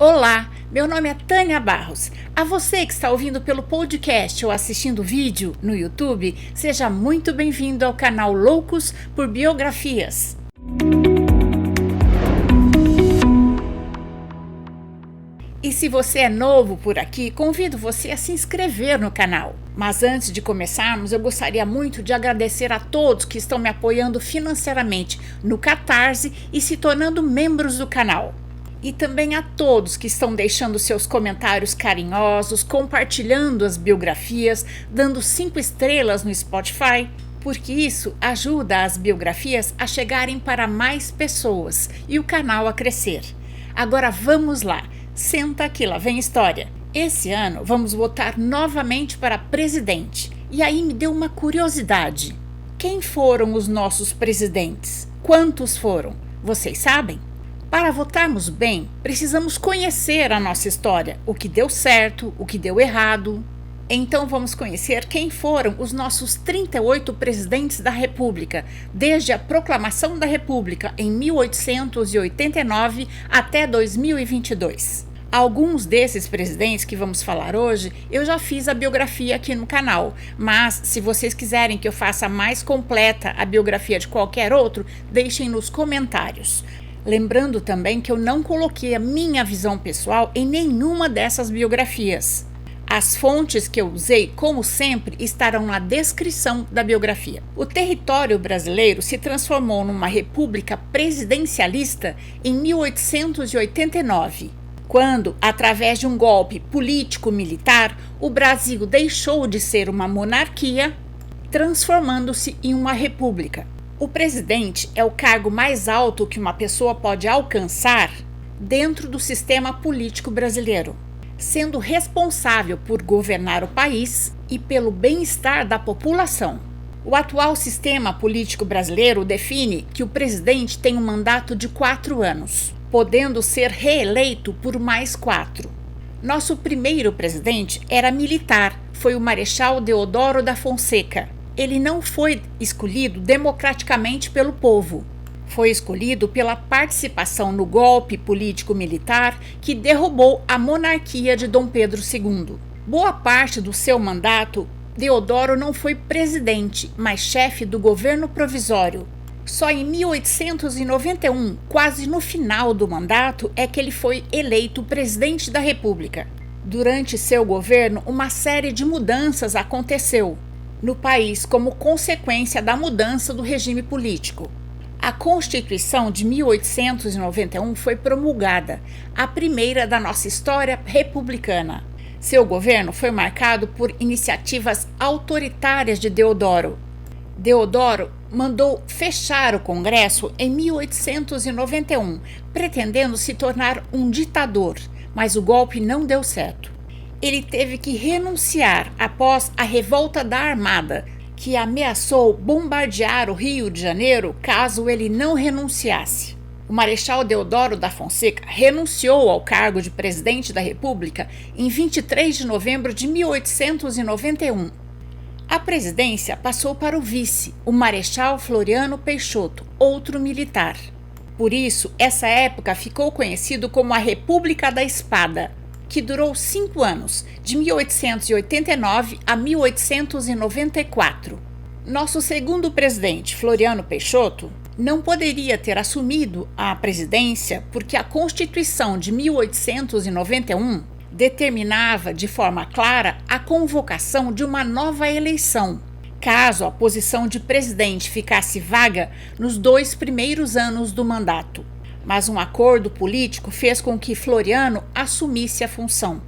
Olá, meu nome é Tânia Barros. A você que está ouvindo pelo podcast ou assistindo vídeo no YouTube, seja muito bem-vindo ao canal Loucos por Biografias. E se você é novo por aqui, convido você a se inscrever no canal. Mas antes de começarmos, eu gostaria muito de agradecer a todos que estão me apoiando financeiramente no Catarse e se tornando membros do canal. E também a todos que estão deixando seus comentários carinhosos, compartilhando as biografias, dando 5 estrelas no Spotify, porque isso ajuda as biografias a chegarem para mais pessoas e o canal a crescer. Agora vamos lá, senta aqui, lá vem história. Esse ano vamos votar novamente para presidente. E aí me deu uma curiosidade. Quem foram os nossos presidentes? Quantos foram? Vocês sabem? Para votarmos bem, precisamos conhecer a nossa história, o que deu certo, o que deu errado. Então vamos conhecer quem foram os nossos 38 presidentes da República, desde a proclamação da República em 1889 até 2022. Alguns desses presidentes que vamos falar hoje, eu já fiz a biografia aqui no canal, mas se vocês quiserem que eu faça mais completa a biografia de qualquer outro, deixem nos comentários. Lembrando também que eu não coloquei a minha visão pessoal em nenhuma dessas biografias. As fontes que eu usei, como sempre, estarão na descrição da biografia. O território brasileiro se transformou numa república presidencialista em 1889, quando, através de um golpe político-militar, o Brasil deixou de ser uma monarquia, transformando-se em uma república. O presidente é o cargo mais alto que uma pessoa pode alcançar dentro do sistema político brasileiro, sendo responsável por governar o país e pelo bem-estar da população. O atual sistema político brasileiro define que o presidente tem um mandato de 4 anos, podendo ser reeleito por mais 4. Nosso primeiro presidente era militar, foi o Marechal Deodoro da Fonseca. Ele não foi escolhido democraticamente pelo povo. Foi escolhido pela participação no golpe político-militar que derrubou a monarquia de Dom Pedro II. Boa parte do seu mandato, Deodoro não foi presidente, mas chefe do governo provisório. Só em 1891, quase no final do mandato, é que ele foi eleito presidente da República. Durante seu governo, uma série de mudanças aconteceu no país como consequência da mudança do regime político. A Constituição de 1891 foi promulgada, a primeira da nossa história republicana. Seu governo foi marcado por iniciativas autoritárias de Deodoro. Deodoro mandou fechar o Congresso em 1891, pretendendo se tornar um ditador, mas o golpe não deu certo. Ele teve que renunciar após a revolta da Armada, que ameaçou bombardear o Rio de Janeiro caso ele não renunciasse. O Marechal Deodoro da Fonseca renunciou ao cargo de presidente da República em 23 de novembro de 1891. A presidência passou para o vice, o Marechal Floriano Peixoto, outro militar. Por isso, essa época ficou conhecido como a República da Espada, que durou 5 anos, de 1889 a 1894. Nosso segundo presidente, Floriano Peixoto, não poderia ter assumido a presidência porque a Constituição de 1891 determinava de forma clara a convocação de uma nova eleição, caso a posição de presidente ficasse vaga nos 2 primeiros anos do mandato. Mas um acordo político fez com que Floriano assumisse a função.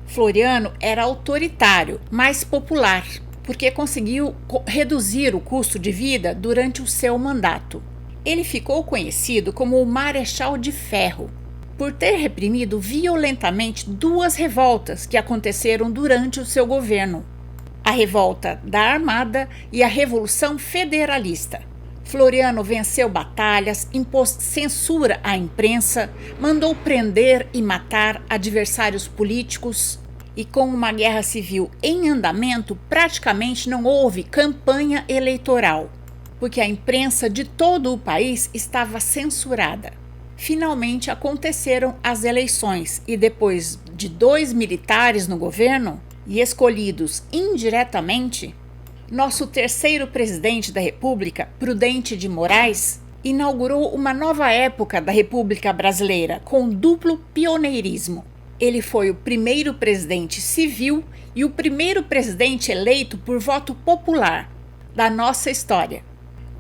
Floriano era autoritário, mas popular, porque conseguiu reduzir o custo de vida durante o seu mandato. Ele ficou conhecido como o Marechal de Ferro, por ter reprimido violentamente 2 revoltas que aconteceram durante o seu governo: a Revolta da Armada e a Revolução Federalista. Floriano venceu batalhas, impôs censura à imprensa, mandou prender e matar adversários políticos e, com uma guerra civil em andamento, praticamente não houve campanha eleitoral, porque a imprensa de todo o país estava censurada. Finalmente aconteceram as eleições e depois de 2 militares no governo e escolhidos indiretamente, nosso terceiro presidente da República, Prudente de Moraes, inaugurou uma nova época da República Brasileira com duplo pioneirismo. Ele foi o primeiro presidente civil e o primeiro presidente eleito por voto popular da nossa história.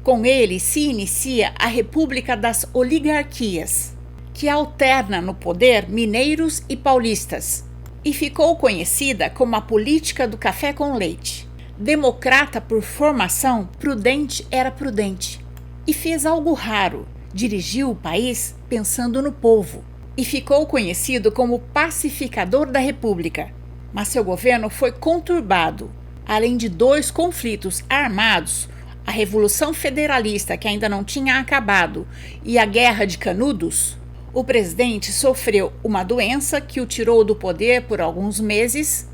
Com ele se inicia a República das Oligarquias, que alterna no poder mineiros e paulistas, e ficou conhecida como a política do café com leite. Democrata por formação, Prudente era prudente e fez algo raro: dirigiu o país pensando no povo e ficou conhecido como pacificador da República. Mas seu governo foi conturbado. Além de 2 conflitos armados, a Revolução Federalista, que ainda não tinha acabado, e a Guerra de Canudos, o presidente sofreu uma doença que o tirou do poder por alguns meses,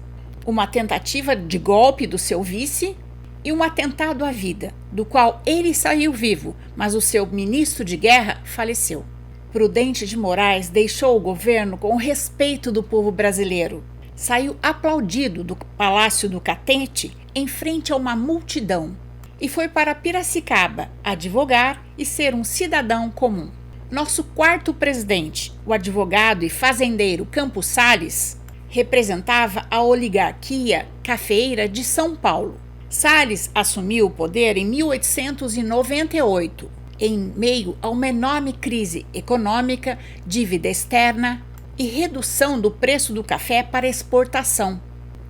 uma tentativa de golpe do seu vice e um atentado à vida, do qual ele saiu vivo, mas o seu ministro de guerra faleceu. Prudente de Moraes deixou o governo com o respeito do povo brasileiro. Saiu aplaudido do Palácio do Catete em frente a uma multidão e foi para Piracicaba advogar e ser um cidadão comum. Nosso quarto presidente, o advogado e fazendeiro Campos Salles, representava a oligarquia cafeeira de São Paulo. Salles assumiu o poder em 1898, em meio a uma enorme crise econômica, dívida externa e redução do preço do café para exportação.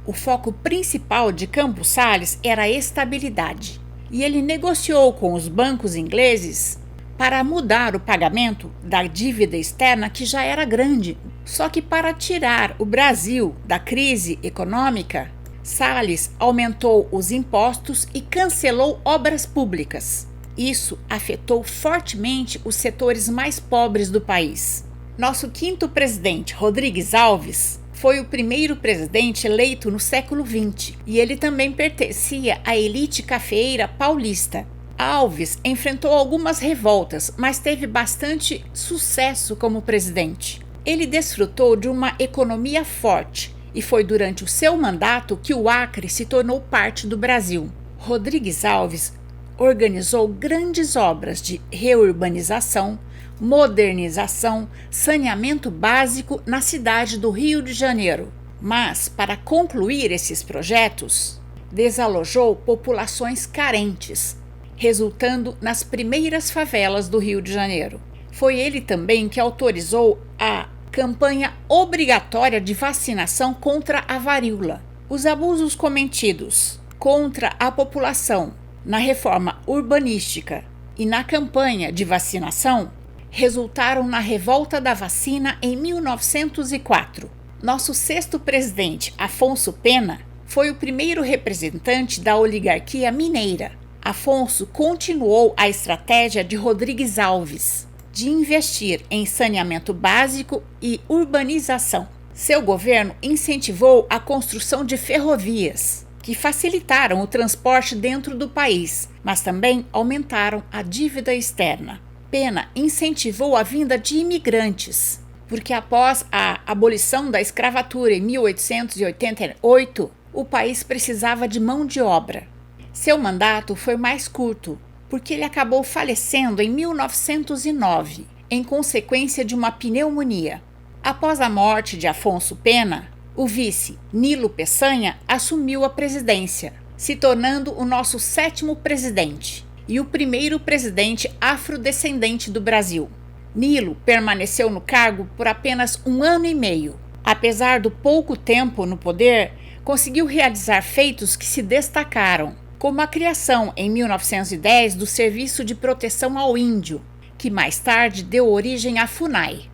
O foco principal de Campos Salles era a estabilidade, e ele negociou com os bancos ingleses para mudar o pagamento da dívida externa, que já era grande. Só que para tirar o Brasil da crise econômica, Salles aumentou os impostos e cancelou obras públicas. Isso afetou fortemente os setores mais pobres do país. Nosso quinto presidente, Rodrigues Alves, foi o primeiro presidente eleito no século XX e ele também pertencia à elite cafeeira paulista. Alves enfrentou algumas revoltas, mas teve bastante sucesso como presidente. Ele desfrutou de uma economia forte e foi durante o seu mandato que o Acre se tornou parte do Brasil. Rodrigues Alves organizou grandes obras de reurbanização, modernização, saneamento básico na cidade do Rio de Janeiro. Mas, para concluir esses projetos, desalojou populações carentes, resultando nas primeiras favelas do Rio de Janeiro. Foi ele também que autorizou a campanha obrigatória de vacinação contra a varíola. Os abusos cometidos contra a população na reforma urbanística e na campanha de vacinação resultaram na revolta da vacina em 1904. Nosso sexto presidente, Afonso Pena, foi o primeiro representante da oligarquia mineira. Afonso continuou a estratégia de Rodrigues Alves de investir em saneamento básico e urbanização. Seu governo incentivou a construção de ferrovias, que facilitaram o transporte dentro do país, mas também aumentaram a dívida externa. Pena incentivou a vinda de imigrantes, porque após a abolição da escravatura em 1888, o país precisava de mão de obra. Seu mandato foi mais curto, porque ele acabou falecendo em 1909, em consequência de uma pneumonia. Após a morte de Afonso Pena, o vice, Nilo Peçanha, assumiu a presidência, se tornando o nosso sétimo presidente e o primeiro presidente afrodescendente do Brasil. Nilo permaneceu no cargo por apenas 1 ano e meio. Apesar do pouco tempo no poder, conseguiu realizar feitos que se destacaram, como a criação, em 1910, do Serviço de Proteção ao Índio, que mais tarde deu origem à FUNAI.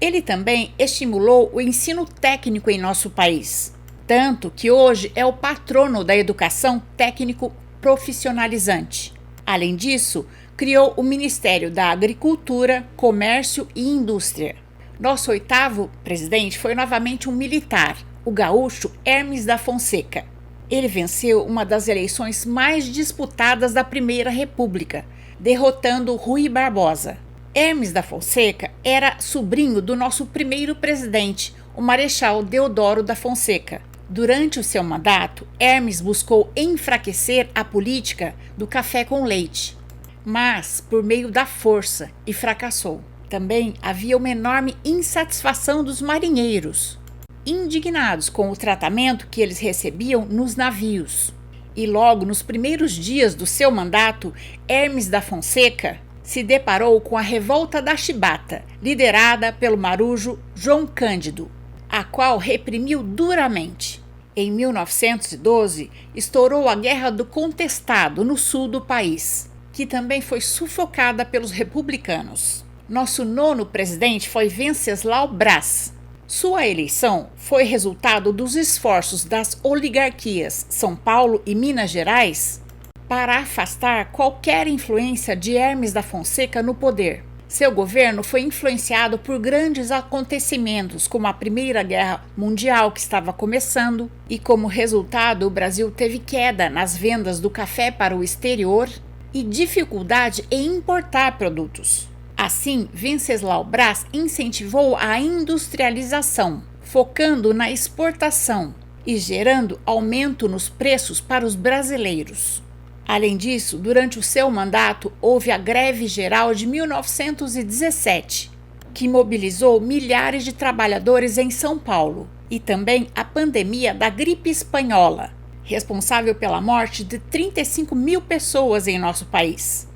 Ele também estimulou o ensino técnico em nosso país, tanto que hoje é o patrono da educação técnico profissionalizante. Além disso, criou o Ministério da Agricultura, Comércio e Indústria. Nosso oitavo presidente foi novamente um militar, o gaúcho Hermes da Fonseca. Ele venceu uma das eleições mais disputadas da Primeira República, derrotando Rui Barbosa. Hermes da Fonseca era sobrinho do nosso primeiro presidente, o Marechal Deodoro da Fonseca. Durante o seu mandato, Hermes buscou enfraquecer a política do café com leite, mas por meio da força, e fracassou. Também havia uma enorme insatisfação dos marinheiros, indignados com o tratamento que eles recebiam nos navios. E logo nos primeiros dias do seu mandato, Hermes da Fonseca se deparou com a Revolta da Chibata, liderada pelo marujo João Cândido, a qual reprimiu duramente. Em 1912, estourou a Guerra do Contestado no sul do país, que também foi sufocada pelos republicanos. Nosso nono presidente foi Venceslau Braz. Sua eleição foi resultado dos esforços das oligarquias São Paulo e Minas Gerais para afastar qualquer influência de Hermes da Fonseca no poder. Seu governo foi influenciado por grandes acontecimentos, como a Primeira Guerra Mundial, que estava começando, e como resultado o Brasil teve queda nas vendas do café para o exterior e dificuldade em importar produtos. Assim, Venceslau Braz incentivou a industrialização, focando na exportação e gerando aumento nos preços para os brasileiros. Além disso, durante o seu mandato, houve a Greve Geral de 1917, que mobilizou milhares de trabalhadores em São Paulo, e também a pandemia da gripe espanhola, responsável pela morte de 35 mil pessoas em nosso país.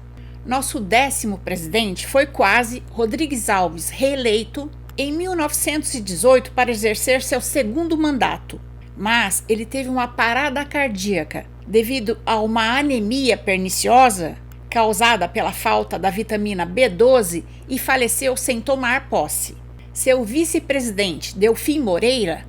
Nosso 10º presidente foi Quasi Rodrigues Alves, reeleito em 1918 para exercer seu segundo mandato, mas ele teve uma parada cardíaca devido a uma anemia perniciosa causada pela falta da vitamina B12 e faleceu sem tomar posse. Seu vice-presidente, Delfim Moreira,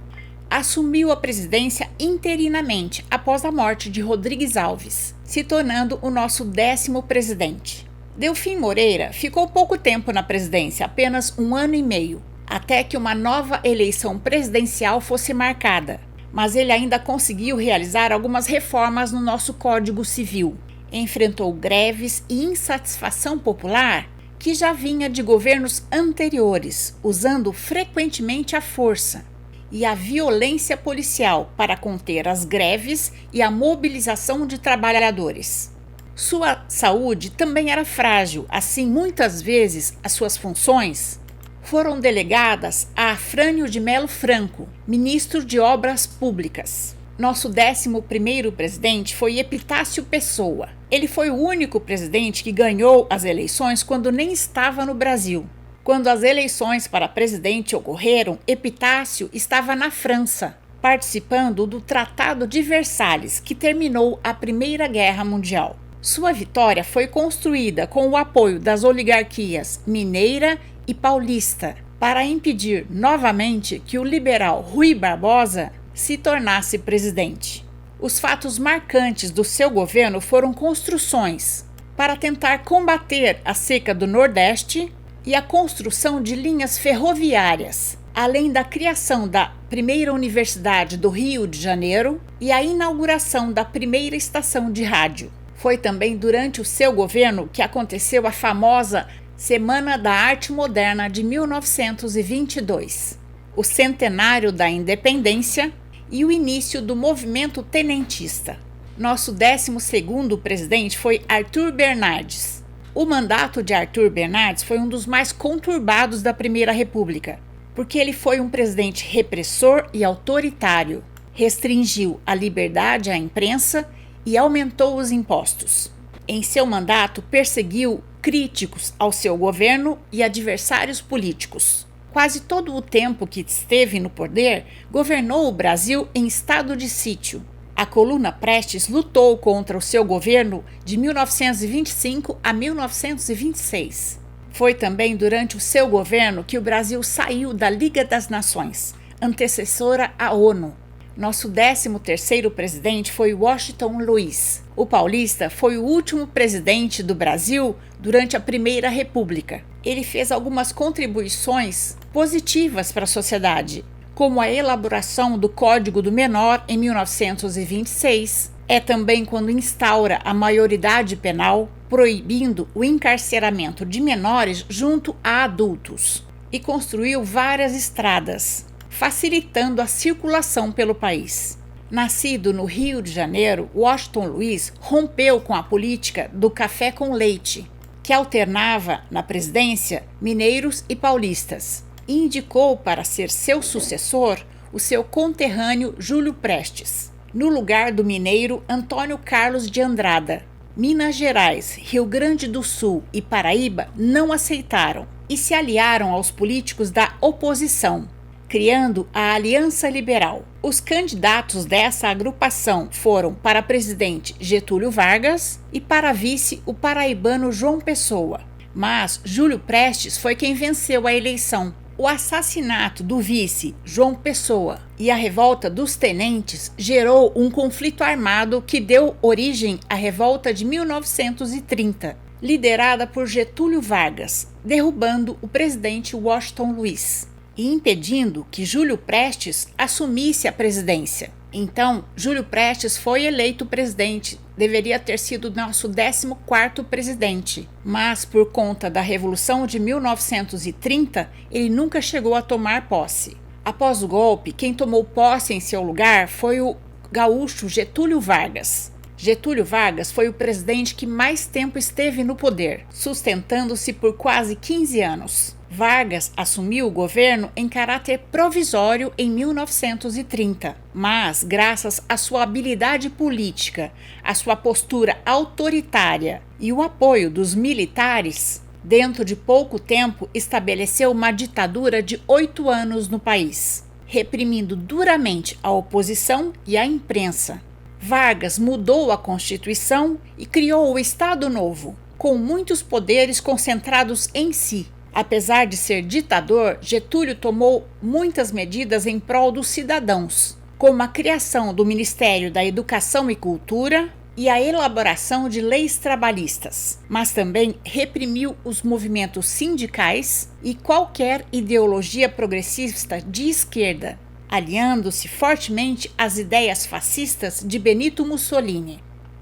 assumiu a presidência interinamente após a morte de Rodrigues Alves, se tornando o nosso 10º presidente. Delfim Moreira ficou pouco tempo na presidência, apenas 1 ano e meio, até que uma nova eleição presidencial fosse marcada. Mas ele ainda conseguiu realizar algumas reformas no nosso Código Civil. Enfrentou greves e insatisfação popular que já vinha de governos anteriores, usando frequentemente a força e a violência policial para conter as greves e a mobilização de trabalhadores. Sua saúde também era frágil, assim muitas vezes as suas funções foram delegadas a Afrânio de Melo Franco, ministro de Obras Públicas. Nosso 11º presidente foi Epitácio Pessoa. Ele foi o único presidente que ganhou as eleições quando nem estava no Brasil. Quando as eleições para presidente ocorreram, Epitácio estava na França, participando do Tratado de Versalhes, que terminou a Primeira Guerra Mundial. Sua vitória foi construída com o apoio das oligarquias mineira e paulista para impedir novamente que o liberal Rui Barbosa se tornasse presidente. Os fatos marcantes do seu governo foram construções para tentar combater a seca do Nordeste e a construção de linhas ferroviárias, além da criação da primeira Universidade do Rio de Janeiro e a inauguração da primeira estação de rádio. Foi também durante o seu governo que aconteceu a famosa Semana da Arte Moderna de 1922, o centenário da independência e o início do movimento tenentista. Nosso 12º presidente foi Arthur Bernardes. O mandato de Arthur Bernardes foi um dos mais conturbados da Primeira República, porque ele foi um presidente repressor e autoritário, restringiu a liberdade à imprensa e aumentou os impostos. Em seu mandato, perseguiu críticos ao seu governo e adversários políticos. Quase todo o tempo que esteve no poder, governou o Brasil em estado de sítio. A coluna Prestes lutou contra o seu governo de 1925 a 1926. Foi também durante o seu governo que o Brasil saiu da Liga das Nações, antecessora à ONU. Nosso 13º presidente foi Washington Luiz. O paulista foi o último presidente do Brasil durante a Primeira República. Ele fez algumas contribuições positivas para a sociedade, como a elaboração do Código do Menor em 1926, É também quando instaura a maioridade penal, proibindo o encarceramento de menores junto a adultos, e construiu várias estradas, facilitando a circulação pelo país. Nascido no Rio de Janeiro, Washington Luiz rompeu com a política do café com leite, que alternava na presidência mineiros e paulistas, e indicou para ser seu sucessor o seu conterrâneo Júlio Prestes, no lugar do mineiro Antônio Carlos de Andrada. Minas Gerais, Rio Grande do Sul e Paraíba não aceitaram e se aliaram aos políticos da oposição, criando a Aliança Liberal. Os candidatos dessa agrupação foram para presidente Getúlio Vargas e para vice o paraibano João Pessoa. Mas Júlio Prestes foi quem venceu a eleição. O assassinato do vice João Pessoa e a revolta dos tenentes gerou um conflito armado que deu origem à revolta de 1930, liderada por Getúlio Vargas, derrubando o presidente Washington Luiz e impedindo que Júlio Prestes assumisse a presidência. Então, Júlio Prestes foi eleito presidente, deveria ter sido nosso 14º presidente, mas por conta da Revolução de 1930, ele nunca chegou a tomar posse. Após o golpe, quem tomou posse em seu lugar foi o gaúcho Getúlio Vargas. Getúlio Vargas foi o presidente que mais tempo esteve no poder, sustentando-se por quase 15 anos. Vargas assumiu o governo em caráter provisório em 1930, mas graças à sua habilidade política, à sua postura autoritária e o apoio dos militares, dentro de pouco tempo estabeleceu uma ditadura de 8 anos no país, reprimindo duramente a oposição e a imprensa. Vargas mudou a Constituição e criou o Estado Novo, com muitos poderes concentrados em si. Apesar de ser ditador, Getúlio tomou muitas medidas em prol dos cidadãos, como a criação do Ministério da Educação e Cultura e a elaboração de leis trabalhistas, mas também reprimiu os movimentos sindicais e qualquer ideologia progressista de esquerda, aliando-se fortemente às ideias fascistas de Benito Mussolini.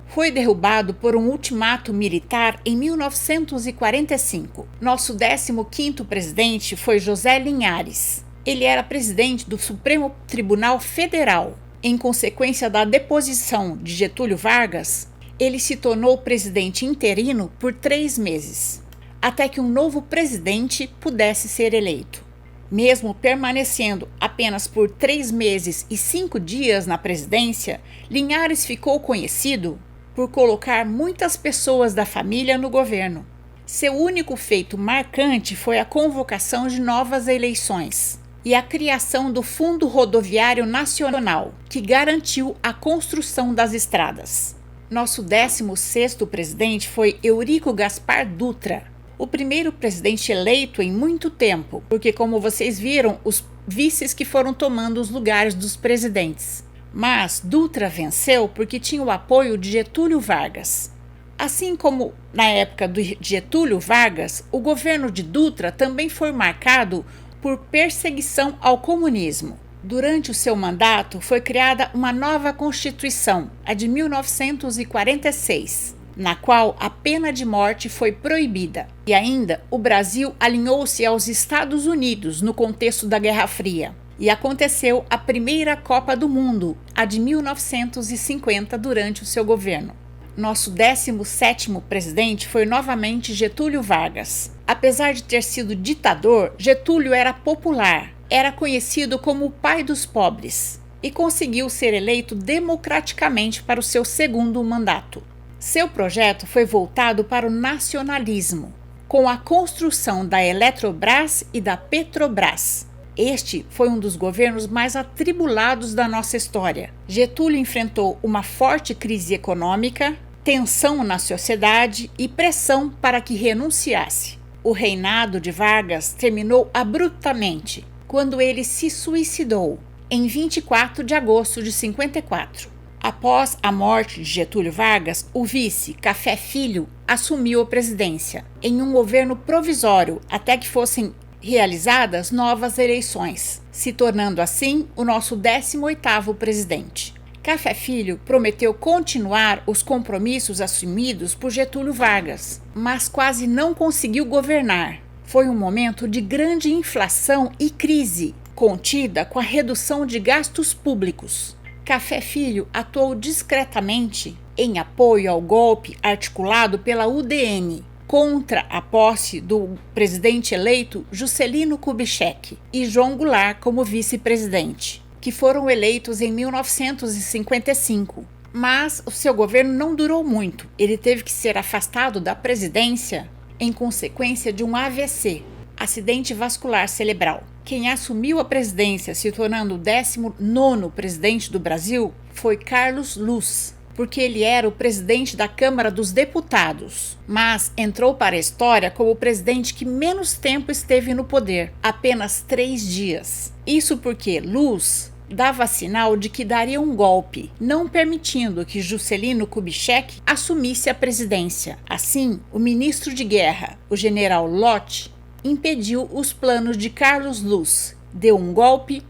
Foi derrubado por um ultimato militar em 1945. Nosso 15º presidente foi José Linhares. Ele era presidente do Supremo Tribunal Federal. Em consequência da deposição de Getúlio Vargas, ele se tornou presidente interino por 3 meses, até que um novo presidente pudesse ser eleito. Mesmo permanecendo apenas por 3 meses e 5 dias na presidência, Linhares ficou conhecido por colocar muitas pessoas da família no governo. Seu único feito marcante foi a convocação de novas eleições e a criação do Fundo Rodoviário Nacional, que garantiu a construção das estradas. Nosso 16º presidente foi Eurico Gaspar Dutra, o primeiro presidente eleito em muito tempo, porque, como vocês viram, os vices que foram tomando os lugares dos presidentes. Mas Dutra venceu porque tinha o apoio de Getúlio Vargas. Assim como na época de Getúlio Vargas, o governo de Dutra também foi marcado por perseguição ao comunismo. Durante o seu mandato, foi criada uma nova Constituição, a de 1946, na qual a pena de morte foi proibida. E ainda, o Brasil alinhou-se aos Estados Unidos no contexto da Guerra Fria. E aconteceu a primeira Copa do Mundo, a de 1950, durante o seu governo. Nosso 17º presidente foi novamente Getúlio Vargas. Apesar de ter sido ditador, Getúlio era popular, era conhecido como o pai dos pobres e conseguiu ser eleito democraticamente para o seu 2º mandato. Seu projeto foi voltado para o nacionalismo, com a construção da Eletrobras e da Petrobras. Este foi um dos governos mais atribulados da nossa história. Getúlio enfrentou uma forte crise econômica, tensão na sociedade e pressão para que renunciasse. O reinado de Vargas terminou abruptamente, quando ele se suicidou, em 24 de agosto de 54. Após a morte de Getúlio Vargas, o vice, Café Filho, assumiu a presidência, em um governo provisório, até que fossem realizadas novas eleições, se tornando assim o nosso 18º presidente. Café Filho prometeu continuar os compromissos assumidos por Getúlio Vargas, mas quase não conseguiu governar. Foi um momento de grande inflação e crise, contida com a redução de gastos públicos. Café Filho atuou discretamente em apoio ao golpe articulado pela UDN contra a posse do presidente eleito Juscelino Kubitschek e João Goulart como vice-presidente, que foram eleitos em 1955. Mas o seu governo não durou muito. Ele teve que ser afastado da presidência em consequência de um AVC, acidente vascular cerebral. Quem assumiu a presidência, se tornando o 19º presidente do Brasil, foi Carlos Luz, porque ele era o presidente da Câmara dos Deputados, mas entrou para a história como o presidente que menos tempo esteve no poder, apenas 3 dias. Isso porque Luz dava sinal de que daria um golpe, não permitindo que Juscelino Kubitschek assumisse a presidência. Assim, o ministro de Guerra, o general Lott, impediu os planos de Carlos Luz. Deu um golpe,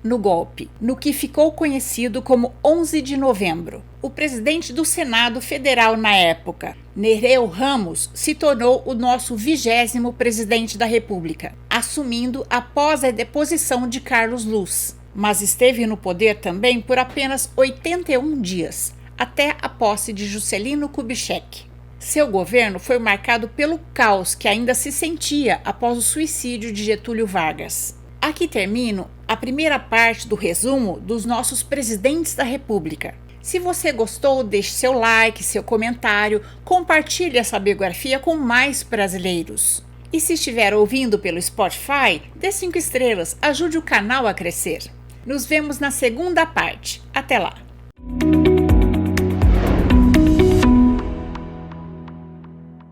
no que ficou conhecido como 11 de novembro. O presidente do Senado Federal na época, Nereu Ramos, se tornou o nosso 20º presidente da República, assumindo após a deposição de Carlos Luz, mas esteve no poder também por apenas 81 dias, até a posse de Juscelino Kubitschek. Seu governo foi marcado pelo caos que ainda se sentia após o suicídio de Getúlio Vargas. Aqui termino a primeira parte do resumo dos nossos presidentes da República. Se você gostou, deixe seu like, seu comentário, compartilhe essa biografia com mais brasileiros. E se estiver ouvindo pelo Spotify, dê 5 estrelas, ajude o canal a crescer. Nos vemos na segunda parte. Até lá!